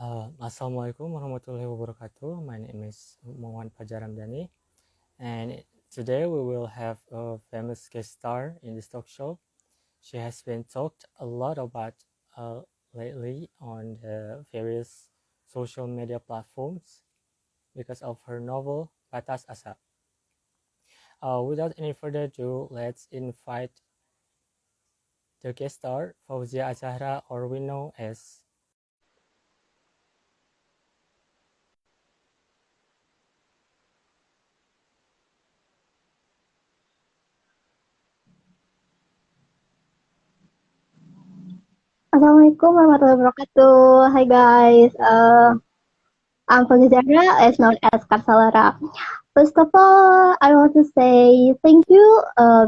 Assalamualaikum warahmatullahi wabarakatuh. My name is Fajar Ramdhani, and today we will have a famous guest star in this talk show. She has been talked a lot about lately on the various social media platforms because of her novel Batas Asa. Without any further ado, let's invite the guest star, Fauzia Azzahra, or we know as. Assalamualaikum warahmatullahi wabarakatuh. Hi guys, I'm Fauzia Azzahra, as known as Karsalara. First of all, I want to say thank you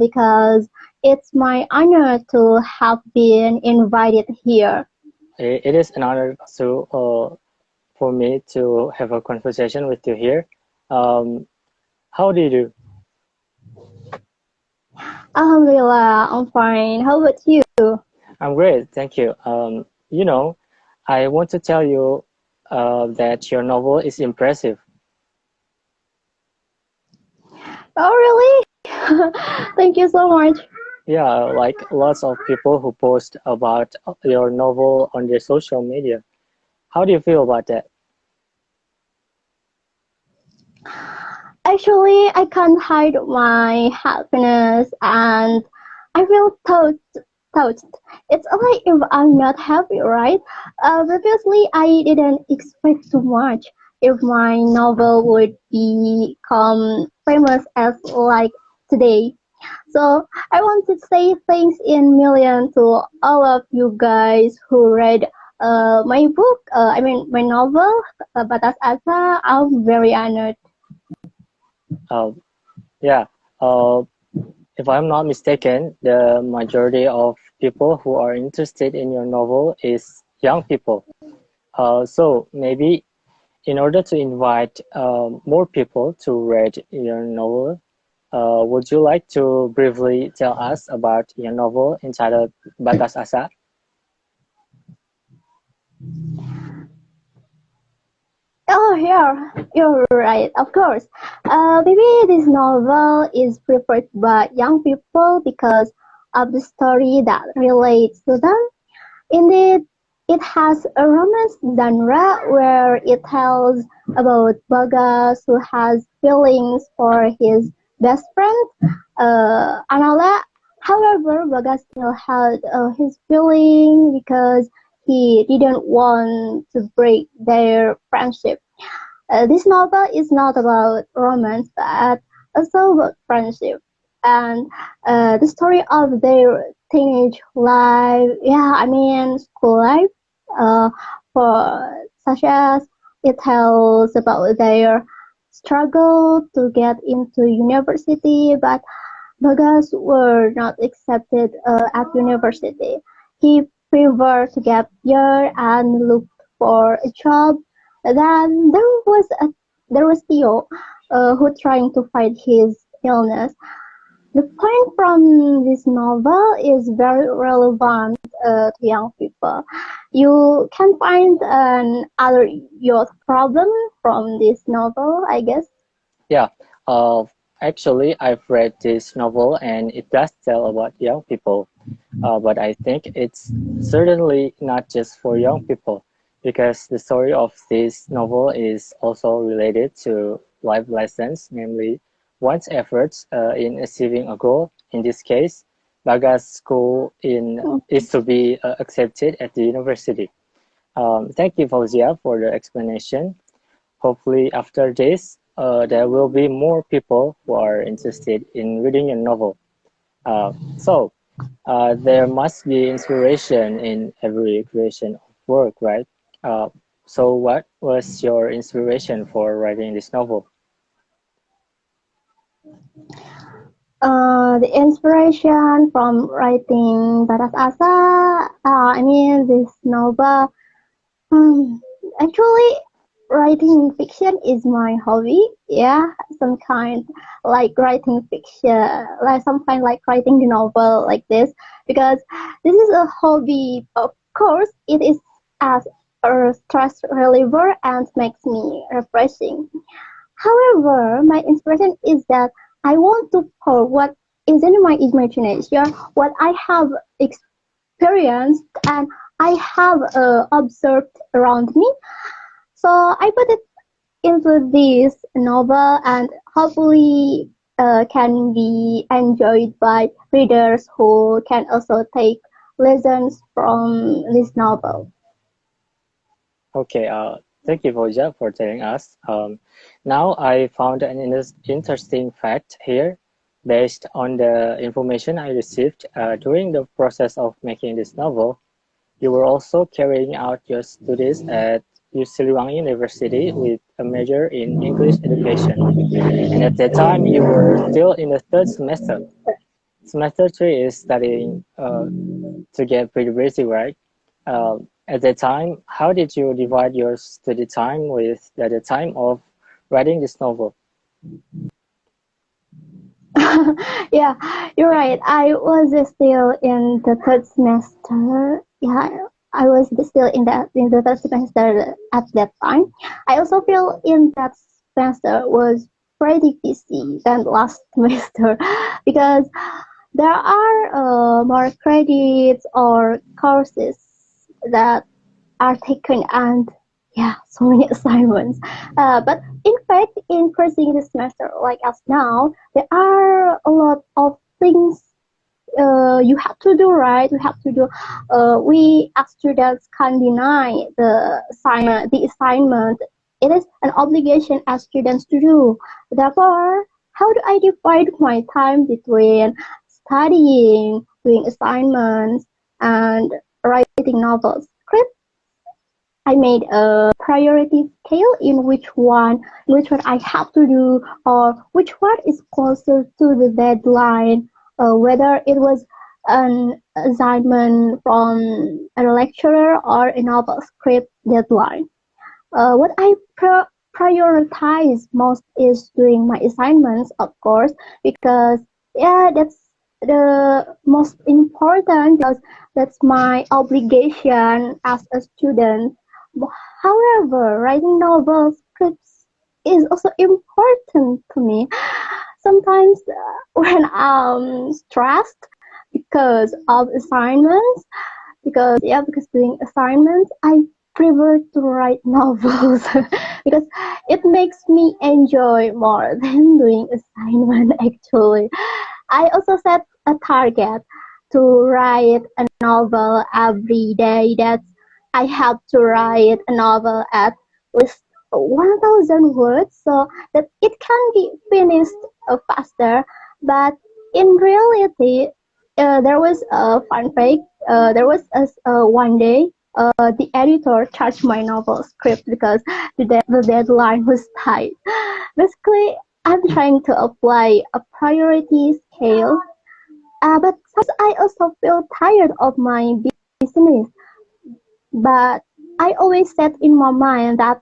because it's my honor to have been invited here. It is an honor for me to have a conversation with you here. How do you do? Alhamdulillah, I'm fine. How about you? I'm great, thank you. I want to tell you that your novel is impressive. Oh, really? Thank you so much. Yeah, like lots of people who post about your novel on their social media. How do you feel about that? Actually, I can't hide my happiness and I feel touched. It's like if I'm not happy, right? Previously, I didn't expect too much if my novel would become famous as like today. So I want to say thanks in million to all of you guys who read my book. My novel, Batas Asa. I'm very honored. Uh, yeah, uh, if I'm not mistaken, the majority of people who are interested in your novel is young people. So maybe in order to invite more people to read your novel, would you like to briefly tell us about your novel entitled Batas Asa? Oh, yeah, you're right, of course. Maybe this novel is preferred by young people because of the story that relates to them. Indeed, it has a romance genre where it tells about Bagas who has feelings for his best friend, Anala. However, Bagas still had his feeling because he didn't want to break their friendship. This novel is not about romance, but also about friendship and the story of their teenage life. Yeah, school life. Uh, for such as it tells about their struggle to get into university, but Bhagas were not accepted at university. He preferred to gap year and looked for a job. Then there was Theo, who trying to fight his illness. The point from this novel is very relevant to young people. You can find other youth problem from this novel, I guess. Yeah, uh, actually, I've read this novel and it does tell about young people, but I think it's certainly not just for young people because the story of this novel is also related to life lessons, namely one's efforts in achieving a goal. In this case, Baga's school is to be accepted at the university. Thank you, Fauzia, for the explanation. Hopefully, after this, there will be more people who are interested in reading a novel. So, there must be inspiration in every creation of work, right? Uh, so, what was your inspiration for writing this novel? The inspiration from writing Batas Asa, this novel. Hmm, Actually, writing fiction is my hobby. Yeah, some kind like writing fiction, like some kind like writing the novel like this because this is a hobby. Of course, it is as a stress reliever and makes me refreshing. However, my inspiration is that I want to pour what is in my imagination, what I have experienced and I have observed around me. So I put it into this novel and hopefully can be enjoyed by readers who can also take lessons from this novel. Okay, thank you, Fauzia, for telling us. Now I found an interesting fact here based on the information I received during the process of making this novel. You were also carrying out your studies at U Siliwangi University with a major in English education. And at that time, you were still in the third semester. Semester three is studying to get pretty busy, right? At that time, how did you divide your study time with the time of writing this novel? Yeah, you're right. I was still in the third semester. Yeah, I was still in the third semester at that time. I also feel in that semester was pretty busy than last semester because there are more credits or courses that are taken and yeah, so many assignments. But in fact, in pursuing this semester, like as now, there are a lot of things you have to do, right? We have to do. We as students can't deny the assignment. The assignment it is an obligation as students to do. Therefore, how do I divide my time between studying, doing assignments, and writing novels? I made a priority scale in which one I have to do, or which one is closer to the deadline, whether it was an assignment from a lecturer or a novel script deadline. What I prioritize most is doing my assignments, of course, because yeah, that's the most important because that's my obligation as a student. However, writing novels, scripts is also important to me. Sometimes when I'm stressed because of assignments, because doing assignments, I prefer to write novels because it makes me enjoy more than doing assignment actually. I also set a target to write a novel every day. That's I have to write a novel at least 1,000 words so that it can be finished faster. But in reality, there was a fun fact. There was one day the editor charged my novel script because the deadline was tight. Basically, I'm trying to apply a priority scale, but sometimes I also feel tired of my business. But I always set in my mind that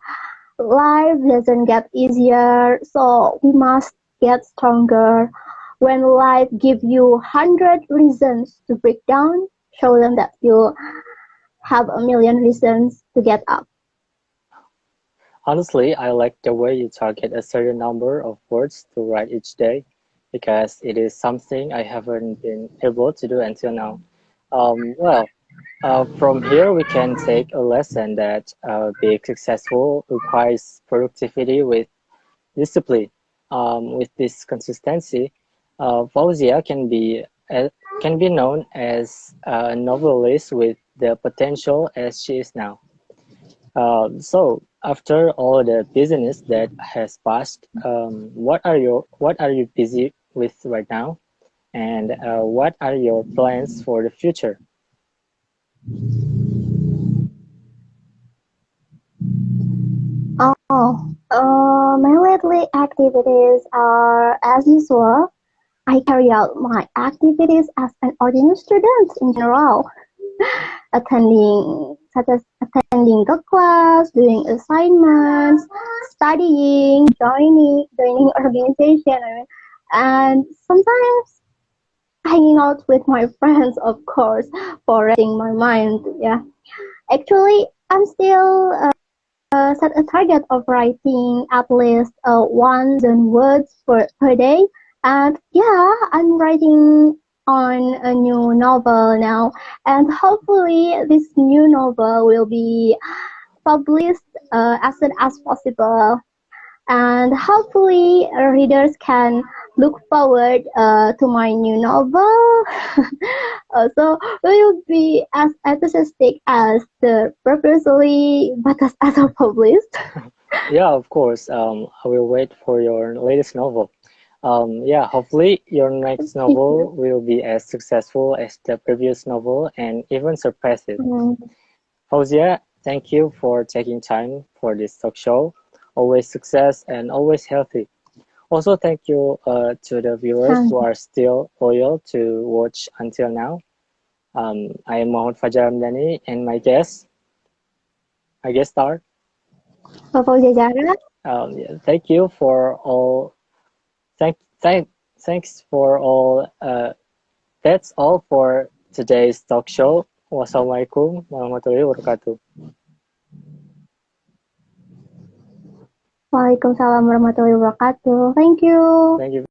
life doesn't get easier, so we must get stronger. When life gives you 100 reasons to break down, show them that you have a million reasons to get up. Honestly, I like the way you target a certain number of words to write each day because it is something I haven't been able to do until now. Well, from here we can take a lesson that being successful requires productivity with discipline. With this consistency, Fauzia can be known as a novelist with the potential as she is now. So after all the business that has passed, what are you busy with right now, and what are your plans for the future? My lately activities are as usual. I carry out my activities as an ordinary student in general, attending the class, doing assignments, studying, joining organization, and sometimes hanging out with my friends, of course, for resting my mind. Yeah, actually, I'm still set a target of writing at least 1,000 words per day. And yeah, I'm writing on a new novel now. And hopefully, this new novel will be published as soon as possible. And hopefully, readers can look forward to my new novel. So we will be as enthusiastic as the previously Batas Asa published. Yeah, of course. I will wait for your latest novel. Yeah, hopefully your next Thank novel you. will be as successful as the previous novel and even surpass it. Fauzia, thank you for taking time for this talk show. Always success and always healthy. Also, thank you to the viewers who are still loyal to watch until now. I am Mohammed Fajar Ramdhani and my guest star. Fauzia Azzahra. Yeah, thank you for all. Thank, thank, thanks for all. That's all for today's talk show. Wassalamualaikum warahmatullahi wabarakatuh. Waalaikumsalam warahmatullahi wabarakatuh. Thank you. Thank you.